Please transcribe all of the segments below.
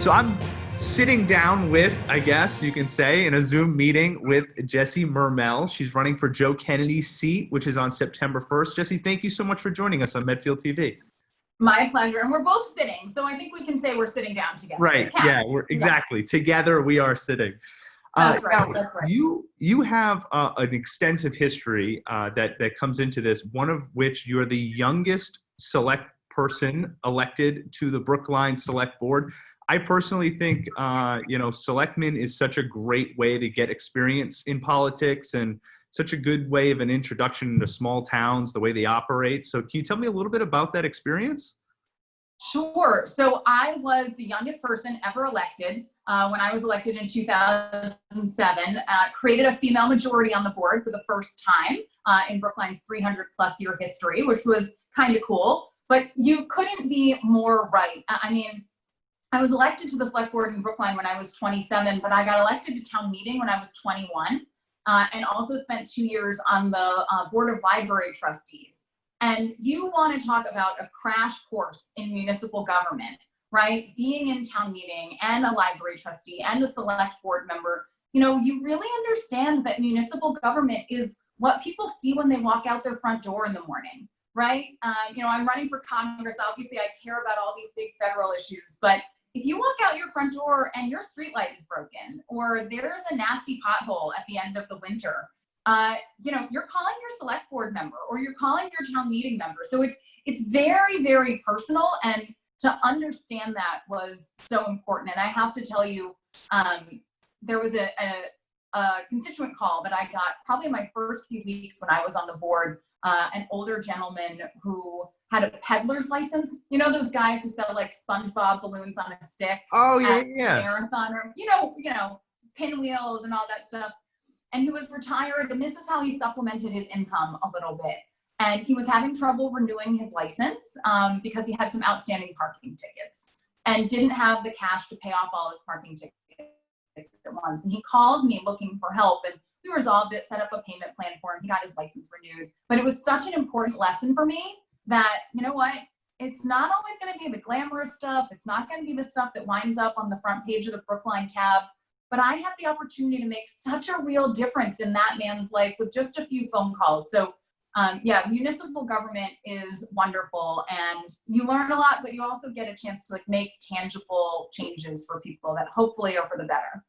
So I'm sitting down with, I guess you can say, in a Zoom meeting with Jessie Mermell. She's running for Joe Kennedy's seat, which is on September 1st. Jessie, thank you so much for joining us on Medfield TV. My pleasure. And we're both sitting, so I think we can say we're sitting down together. Right. Yeah, we're exactly. Together we are sitting. That's right. Now, That's right. You have an extensive history that comes into this, one of which you're the youngest select person elected to the Brookline Select Board. I personally think, selectmen is such a great way to get experience in politics and such a good way of an introduction into small towns, the way they operate. So can you tell me a little bit about that experience? Sure. So I was the youngest person ever elected when I was elected in 2007, created a female majority on the board for the first time in Brookline's 300+ year history, which was kind of cool. But you couldn't be more right. I mean, I was elected to the select board in Brookline when I was 27, but I got elected to town meeting when I was 21, and also spent 2 years on the board of library trustees. And you want to talk about a crash course in municipal government, right? Being in town meeting and a library trustee and a select board member, you really understand that municipal government is what people see when they walk out their front door in the morning, right? I'm running for Congress. Obviously, I care about all these big federal issues, but if you walk out your front door and your streetlight is broken, or there's a nasty pothole at the end of the winter, you're calling your select board member or you're calling your town meeting member. So it's very, very personal, and to understand that was so important. And I have to tell you, there was a constituent call that I got probably in my first few weeks when I was on the board, an older gentleman who had a peddler's license. Those guys who sell like SpongeBob balloons on a stick. Oh at yeah. Marathon, or pinwheels and all that stuff. And he was retired, and this is how he supplemented his income a little bit. And he was having trouble renewing his license because he had some outstanding parking tickets and didn't have the cash to pay off all his parking tickets at once. And he called me looking for help, and we resolved it, set up a payment plan for him. He got his license renewed. But it was such an important lesson for me that, it's not always going to be the glamorous stuff. It's not going to be the stuff that winds up on the front page of the Brookline tab. But I had the opportunity to make such a real difference in that man's life with just a few phone calls. So municipal government is wonderful, and you learn a lot, but you also get a chance to make tangible changes for people that hopefully are for the better.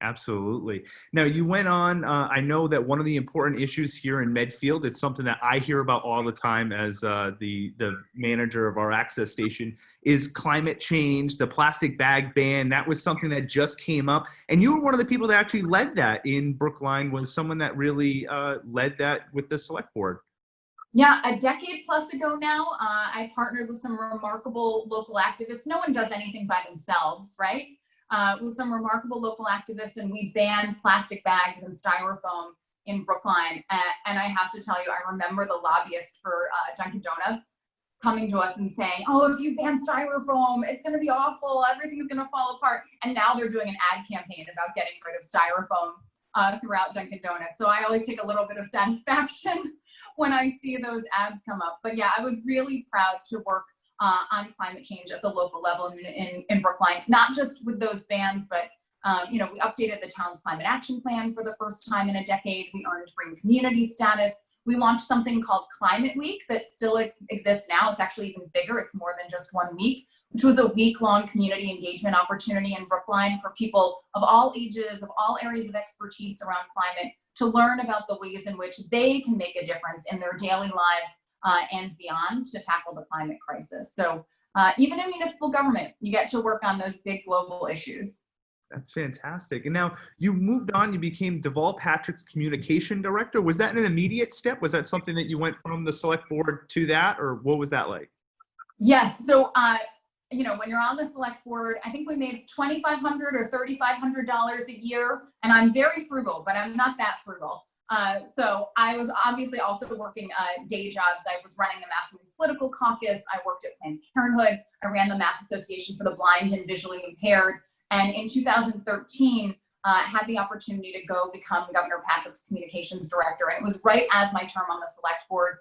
Absolutely. Now, you went on, I know that one of the important issues here in Medfield, it's something that I hear about all the time as the manager of our access station, is climate change, the plastic bag ban. That was something that just came up. And you were one of the people that actually led that in Brookline, was someone that really led that with the select board. Yeah, a decade plus ago now, I partnered with some remarkable local activists. No one does anything by themselves, right? With some remarkable local activists, and we banned plastic bags and styrofoam in Brookline. And I have to tell you, I remember the lobbyist for Dunkin' Donuts coming to us and saying, oh, if you ban styrofoam, it's going to be awful. Everything's going to fall apart. And now they're doing an ad campaign about getting rid of styrofoam throughout Dunkin' Donuts. So I always take a little bit of satisfaction when I see those ads come up. But yeah, I was really proud to work on climate change at the local level in Brookline, not just with those bans, but we updated the town's climate action plan for the first time in a decade. We earned green community status. We launched something called Climate Week that still exists now. It's actually even bigger. It's more than just 1 week, which was a week-long community engagement opportunity in Brookline for people of all ages, of all areas of expertise around climate, to learn about the ways in which they can make a difference in their daily lives and beyond to tackle the climate crisis. So even in municipal government, you get to work on those big global issues. That's fantastic. And now you moved on, you became Deval Patrick's communication director. Was that an immediate step? Was that something that you went from the select board to that, or what was that like? Yes. So, when you're on the select board, I think we made $2,500 or $3,500 a year. And I'm very frugal, but I'm not that frugal. So I was obviously also working day jobs. I was running the Mass Women's Political Caucus. I worked at Planned Parenthood. I ran the Mass Association for the Blind and Visually Impaired. And in 2013, had the opportunity to go become Governor Patrick's communications director. And it was right as my term on the select board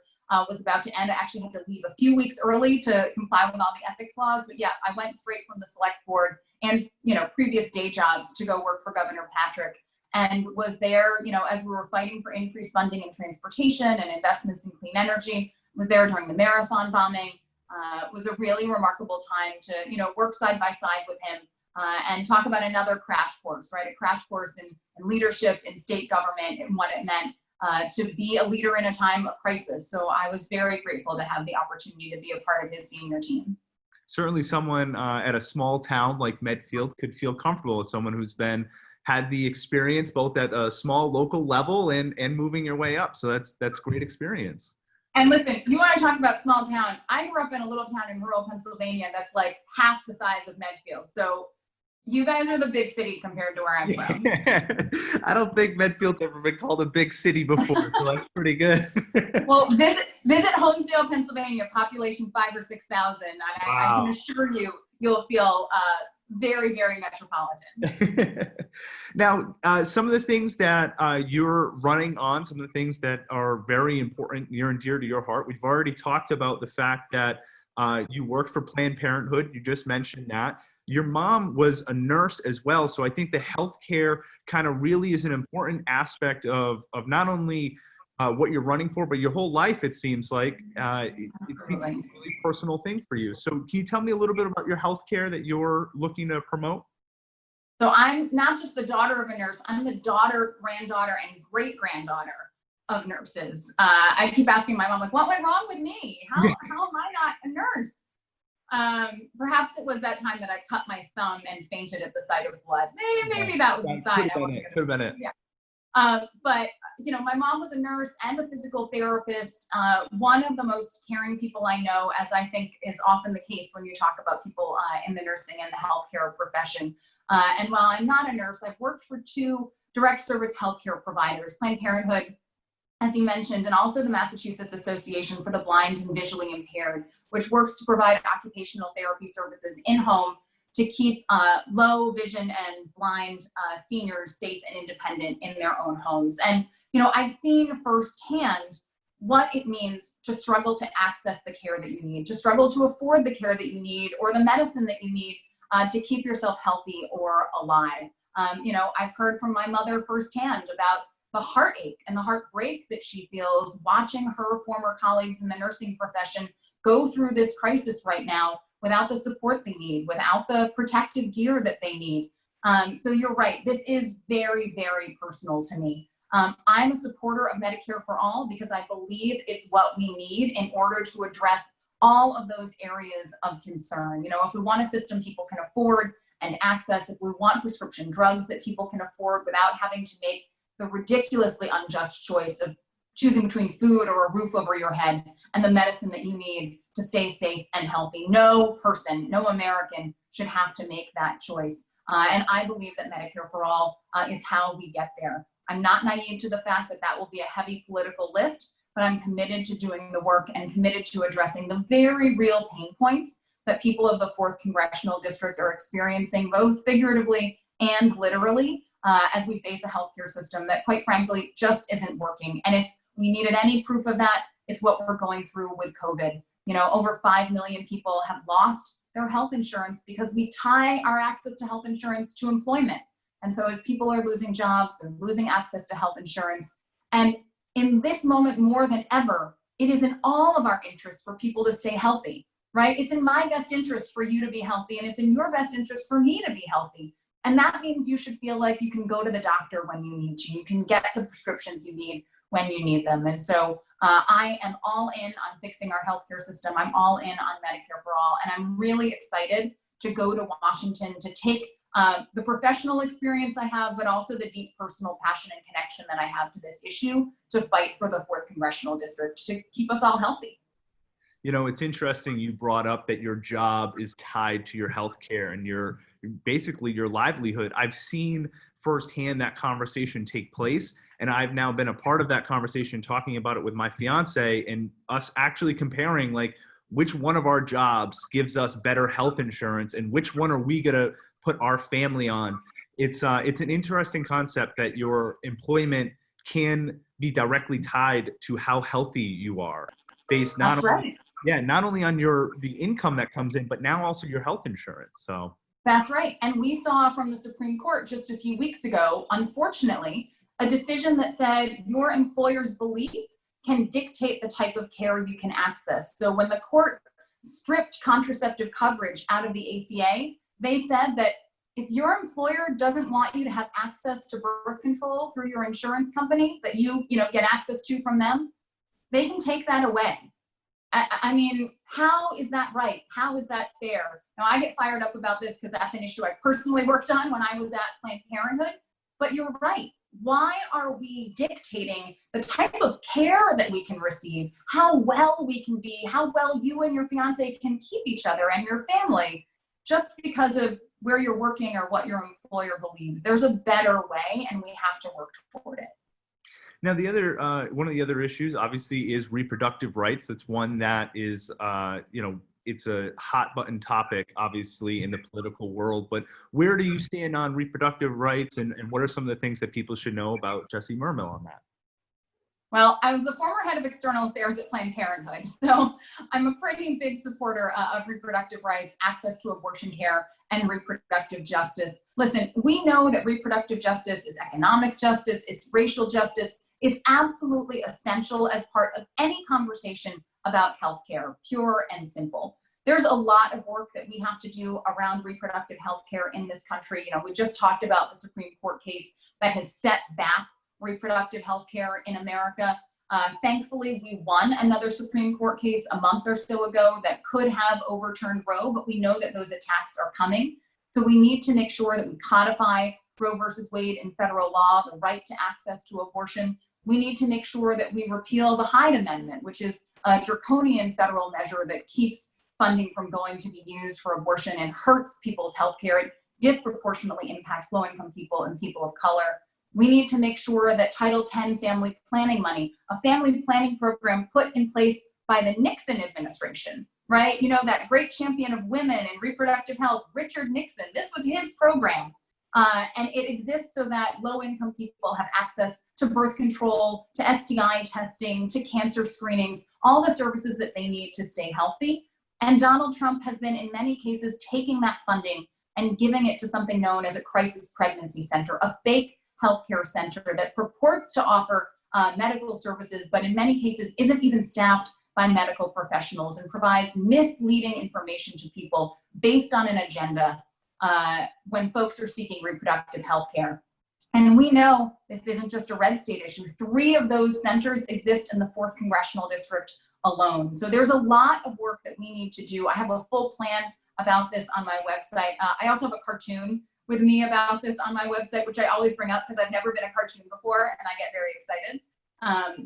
was about to end. I actually had to leave a few weeks early to comply with all the ethics laws. But yeah, I went straight from the select board and, previous day jobs to go work for Governor Patrick, and was there, as we were fighting for increased funding in transportation and investments in clean energy. Was there during the marathon bombing. It was a really remarkable time to, work side by side with him and talk about another crash course, right? A crash course in leadership in state government and what it meant to be a leader in a time of crisis. So I was very grateful to have the opportunity to be a part of his senior team. Certainly someone at a small town like Medfield could feel comfortable with someone who's had the experience both at a small local level and moving your way up. So that's great experience. And listen, you want to talk about small town. I grew up in a little town in rural Pennsylvania that's like half the size of Medfield. So you guys are the big city compared to where I'm from. I don't think Medfield's ever been called a big city before, so that's pretty good. Well, visit Homesdale, Pennsylvania, population 5,000 or 6,000. Wow. I can assure you, you'll feel very, very metropolitan. Now, some of the things that you're running on, some of the things that are very important, near and dear to your heart, we've already talked about the fact that you worked for Planned Parenthood. You just mentioned that. Your mom was a nurse as well. So I think the healthcare kind of really is an important aspect of not only what you're running for, but your whole life, it seems like. It seems like a really personal thing for you. So can you tell me a little bit about your healthcare that you're looking to promote? So I'm not just the daughter of a nurse, I'm the daughter, granddaughter, and great-granddaughter of nurses. I keep asking my mom, like, what went wrong with me? How am I not a nurse? Perhaps it was that time that I cut my thumb and fainted at the sight of blood. Maybe that was a sign. Could have been it. Yeah. But my mom was a nurse and a physical therapist, one of the most caring people I know, as I think is often the case when you talk about people in the nursing and the healthcare profession. And while I'm not a nurse, I've worked for two direct service healthcare providers, Planned Parenthood, as you mentioned, and also the Massachusetts Association for the Blind and Visually Impaired, which works to provide occupational therapy services in-home to keep low vision and blind seniors safe and independent in their own homes. And, I've seen firsthand what it means to struggle to access the care that you need, to struggle to afford the care that you need or the medicine that you need to keep yourself healthy or alive. I've heard from my mother firsthand about the heartache and the heartbreak that she feels watching her former colleagues in the nursing profession go through this crisis right now without the support they need, without the protective gear that they need. So you're right, this is very, very personal to me. I'm a supporter of Medicare for All because I believe it's what we need in order to address all of those areas of concern. If we want a system people can afford and access, if we want prescription drugs that people can afford without having to make the ridiculously unjust choice of choosing between food or a roof over your head and the medicine that you need to stay safe and healthy. No person, no American should have to make that choice. And I believe that Medicare for All is how we get there. I'm not naive to the fact that that will be a heavy political lift, but I'm committed to doing the work and committed to addressing the very real pain points that people of the 4th Congressional District are experiencing, both figuratively and literally, as we face a healthcare system that, quite frankly, just isn't working. And if we needed any proof of that, it's what we're going through with COVID. Over 5 million people have lost their health insurance because we tie our access to health insurance to employment. And so as people are losing jobs, they're losing access to health insurance. And in this moment more than ever, it is in all of our interests for people to stay healthy, right? It's in my best interest for you to be healthy, and it's in your best interest for me to be healthy. And that means you should feel like you can go to the doctor when you need to. You can get the prescriptions you need when you need them. And so I am all in on fixing our healthcare system. I'm all in on Medicare for All. And I'm really excited to go to Washington to take the professional experience I have, but also the deep personal passion and connection that I have to this issue to fight for the 4th Congressional District to keep us all healthy. It's interesting you brought up that your job is tied to your healthcare and basically your livelihood. I've seen firsthand that conversation take place, and I've now been a part of that conversation, talking about it with my fiance and us actually comparing like which one of our jobs gives us better health insurance and which one are we going to put our family on. It's an interesting concept that your employment can be directly tied to how healthy you are. based That's right. not only on the income that comes in, but now also your health insurance. So That's right. And we saw from the Supreme Court just a few weeks ago, unfortunately, a decision that said your employer's belief can dictate the type of care you can access. So when the court stripped contraceptive coverage out of the ACA, they said that if your employer doesn't want you to have access to birth control through your insurance company that you get access to from them, they can take that away. I mean, how is that right? How is that fair? Now, I get fired up about this because that's an issue I personally worked on when I was at Planned Parenthood, but you're right. Why are we dictating the type of care that we can receive, how well we can be, how well you and your fiance can keep each other and your family, just because of where you're working or what your employer believes? There's a better way, and we have to work toward it. now one of the other issues obviously is reproductive rights. That's one that is, it's a hot button topic, obviously, in the political world. But where do you stand on reproductive rights, and what are some of the things that people should know about Jessie Mermell on that? Well, I was the former head of external affairs at Planned Parenthood, so I'm a pretty big supporter of reproductive rights, access to abortion care, and reproductive justice. Listen, we know that reproductive justice is economic justice, it's racial justice. It's absolutely essential as part of any conversation about healthcare, pure and simple. There's a lot of work that we have to do around reproductive healthcare in this country. We just talked about the Supreme Court case that has set back reproductive healthcare in America. Thankfully, we won another Supreme Court case a month or so ago that could have overturned Roe, but we know that those attacks are coming. So we need to make sure that we codify Roe versus Wade in federal law, the right to access to abortion. We need to make sure that we repeal the Hyde Amendment, which is a draconian federal measure that keeps funding from going to be used for abortion and hurts people's healthcare. It disproportionately impacts low-income people and people of color. We need to make sure that Title X family planning money, a family planning program put in place by the Nixon administration, right? That great champion of women and reproductive health, Richard Nixon, this was his program. And it exists so that low-income people have access to birth control, to STI testing, to cancer screenings, all the services that they need to stay healthy. And Donald Trump has been, in many cases, taking that funding and giving it to something known as a crisis pregnancy center, a fake healthcare center that purports to offer medical services, but in many cases isn't even staffed by medical professionals and provides misleading information to people based on an agenda when folks are seeking reproductive health care. And we know this isn't just a red state issue. 3 of those centers exist in the 4th Congressional District alone. So there's a lot of work that we need to do. I have a full plan about this on my website. I also have a cartoon with me about this on my website, which I always bring up because I've never been a cartoon before and I get very excited.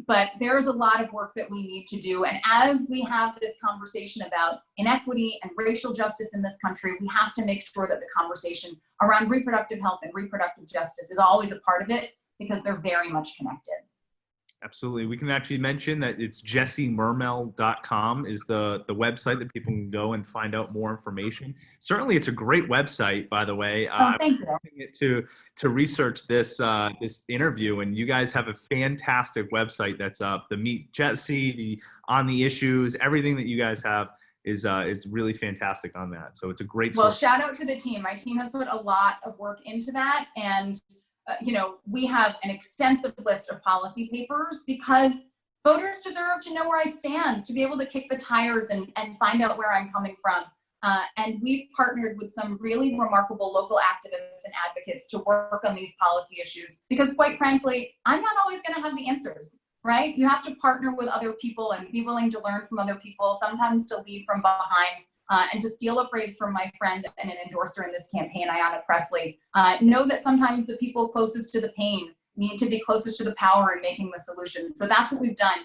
But there's a lot of work that we need to do. And as we have this conversation about inequity and racial justice in this country, we have to make sure that the conversation around reproductive health and reproductive justice is always a part of it, because they're very much connected. Absolutely. We can actually mention that it's jessiemermell.com is the website that people can go and find out more information. Certainly, it's a great website, by the way. Thank you. I'm using it to research this interview, and you guys have a fantastic website that's up. The Meet Jessie, the On the Issues, everything that you guys have is really fantastic on that. So it's a great Well, source. shout out to the team. My team has put a lot of work into that, and we have an extensive list of policy papers because voters deserve to know where I stand, to be able to kick the tires and find out where I'm coming from. And we've partnered with some really remarkable local activists and advocates to work on these policy issues because, quite frankly, I'm not always going to have the answers, right? You have to partner with other people and be willing to learn from other people, sometimes to lead from behind. And to steal a phrase from my friend and an endorser in this campaign, Ayanna Pressley, know that sometimes the people closest to the pain need to be closest to the power in making the solutions. So that's what we've done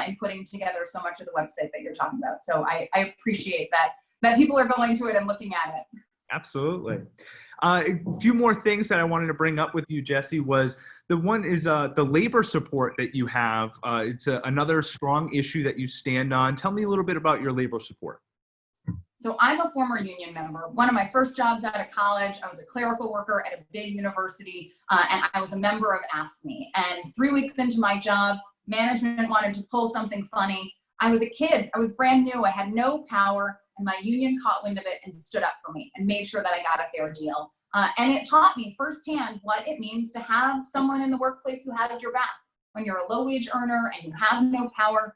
in putting together so much of the website that you're talking about. So I appreciate that people are going to it and looking at it. Absolutely. A few more things that I wanted to bring up with you, Jessie, was the one is the labor support that you have. It's another strong issue that you stand on. Tell me a little bit about your labor support. So I'm a former union member. One of my first jobs out of college, I was a clerical worker at a big university, and I was a member of AFSCME. And 3 weeks into my job, management wanted to pull something funny. I was a kid, I was brand new, I had no power, and my union caught wind of it and stood up for me and made sure that I got a fair deal. And it taught me firsthand what it means to have someone in the workplace who has your back. When you're a low-wage earner and you have no power,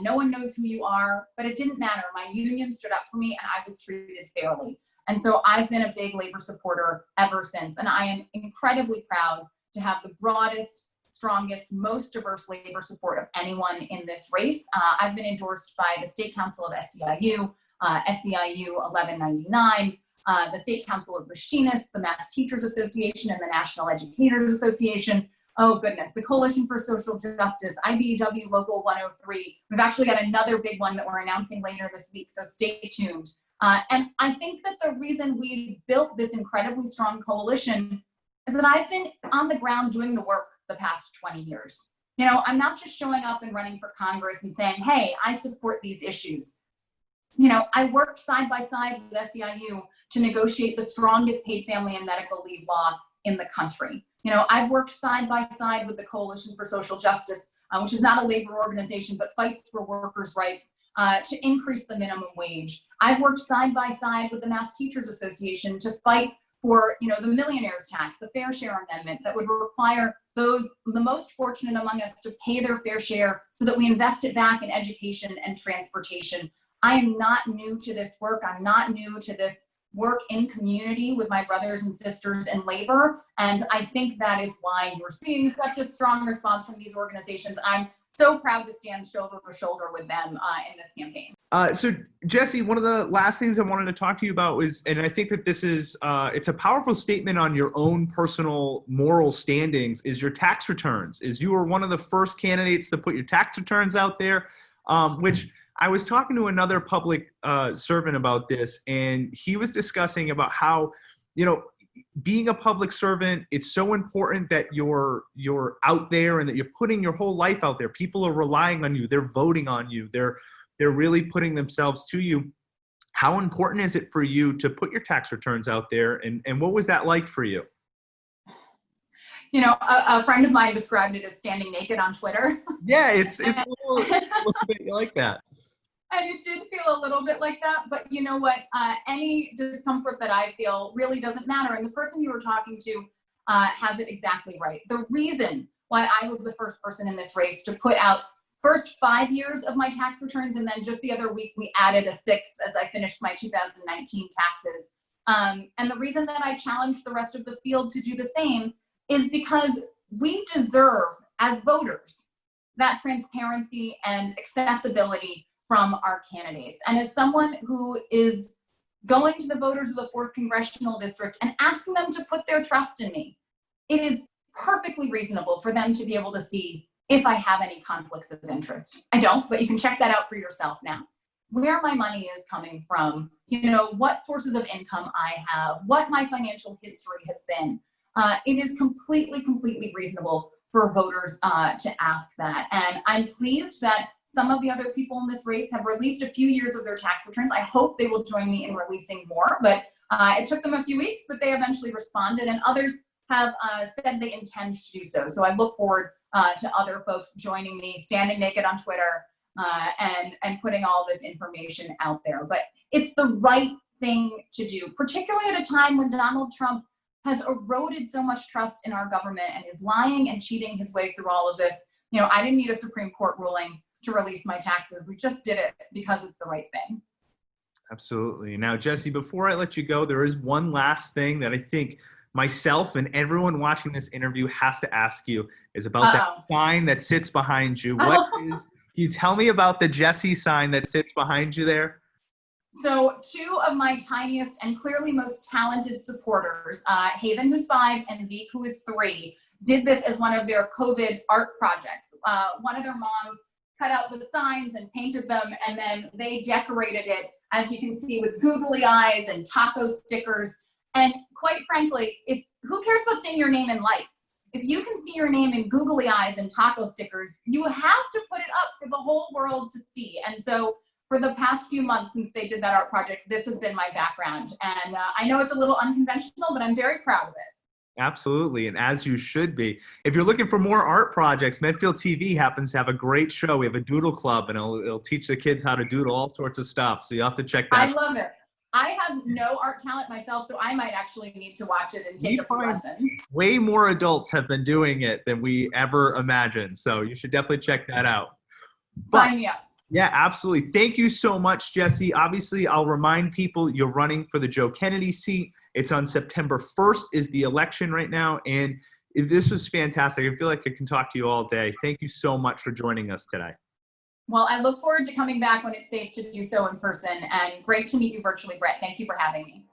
no one knows who you are, but it didn't matter. My union stood up for me and I was treated fairly. And so I've been a big labor supporter ever since. And I am incredibly proud to have the broadest, strongest, most diverse labor support of anyone in this race. I've been endorsed by the State Council of SEIU, SEIU 1199, the State Council of Machinists, the Mass Teachers Association, and the National Educators Association. Oh goodness, the Coalition for Social Justice, IBEW Local 103. We've actually got another big one that we're announcing later this week, so stay tuned. And I think that the reason we've built this incredibly strong coalition is that I've been on the ground doing the work the past 20 years. You know, I'm not just showing up and running for Congress and saying, hey, I support these issues. You know, I worked side by side with SEIU to negotiate the strongest paid family and medical leave law in the country. You know, I've worked side by side with the Coalition for Social Justice, which is not a labor organization, but fights for workers' rights to increase the minimum wage. I've worked side by side with the Mass Teachers Association to fight for, you know, the millionaire's tax, the fair share amendment that would require the most fortunate among us to pay their fair share so that we invest it back in education and transportation. I am not new to this work. I'm not new to this work in community with my brothers and sisters in labor. And I think that is why you're seeing such a strong response from these organizations. I'm so proud to stand shoulder to shoulder with them in this campaign. So Jesse, one of the last things I wanted to talk to you about was, and I think that this is, it's a powerful statement on your own personal moral standings, is your tax returns. Is you were one of the first candidates to put your tax returns out there, which I was talking to another public servant about this, and he was discussing about how, you know, being a public servant, it's so important that you're out there and that you're putting your whole life out there. People are relying on you. They're voting on you. They're really putting themselves to you. How important is it for you to put your tax returns out there? And what was that like for you? You know, a friend of mine described it as standing naked on Twitter. Yeah, it's a little bit like that. And it did feel a little bit like that, but you know what? Any discomfort that I feel really doesn't matter. And the person you were talking to has it exactly right. The reason why I was the first person in this race to put out first 5 years of my tax returns, and then just the other week we added a 6th as I finished my 2019 taxes. And the reason that I challenged the rest of the field to do the same is because we deserve, as voters, that transparency and accessibility from our candidates. And as someone who is going to the voters of the 4th Congressional District and asking them to put their trust in me, it is perfectly reasonable for them to be able to see if I have any conflicts of interest. I don't, but you can check that out for yourself now. Where my money is coming from, you know, what sources of income I have, what my financial history has been. It is completely reasonable for voters to ask that. And I'm pleased that some of the other people in this race have released a few years of their tax returns. I hope they will join me in releasing more, but it took them a few weeks, but they eventually responded, and others have said they intend to do so. So I look forward to other folks joining me, standing naked on Twitter, and putting all this information out there. But it's the right thing to do, particularly at a time when Donald Trump has eroded so much trust in our government and is lying and cheating his way through all of this. You know, I didn't need a Supreme Court ruling to release my taxes. We just did it because it's the right thing. Absolutely. Now, Jesse, before I let you go, there is one last thing that I think myself and everyone watching this interview has to ask you, is about that sign that sits behind you. What is, can you tell me about the Jesse sign that sits behind you there? So 2 of my tiniest and clearly most talented supporters, Haven, who's 5, and Zeke, who is 3, did this as one of their COVID art projects. One of their moms cut out the signs and painted them, and then they decorated it, as you can see, with googly eyes and taco stickers. And quite frankly, who cares about seeing your name in lights? If you can see your name in googly eyes and taco stickers, you have to put it up for the whole world to see. And so for the past few months since they did that art project, this has been my background. And I know it's a little unconventional, but I'm very proud of it. Absolutely, and as you should be. If you're looking for more art projects, Medfield TV happens to have a great show. We have a doodle club, and it'll teach the kids how to doodle all sorts of stuff. So you have to check that. I love it. I have no art talent myself, so I might actually need to watch it and take a few lessons. Way more adults have been doing it than we ever imagined. So you should definitely check that out. Sign me up. Yeah, absolutely. Thank you so much, Jesse. Obviously, I'll remind people you're running for the Joe Kennedy seat. It's on September 1st is the election right now. And this was fantastic. I feel like I can talk to you all day. Thank you so much for joining us today. Well, I look forward to coming back when it's safe to do so in person, and great to meet you virtually, Brett. Thank you for having me.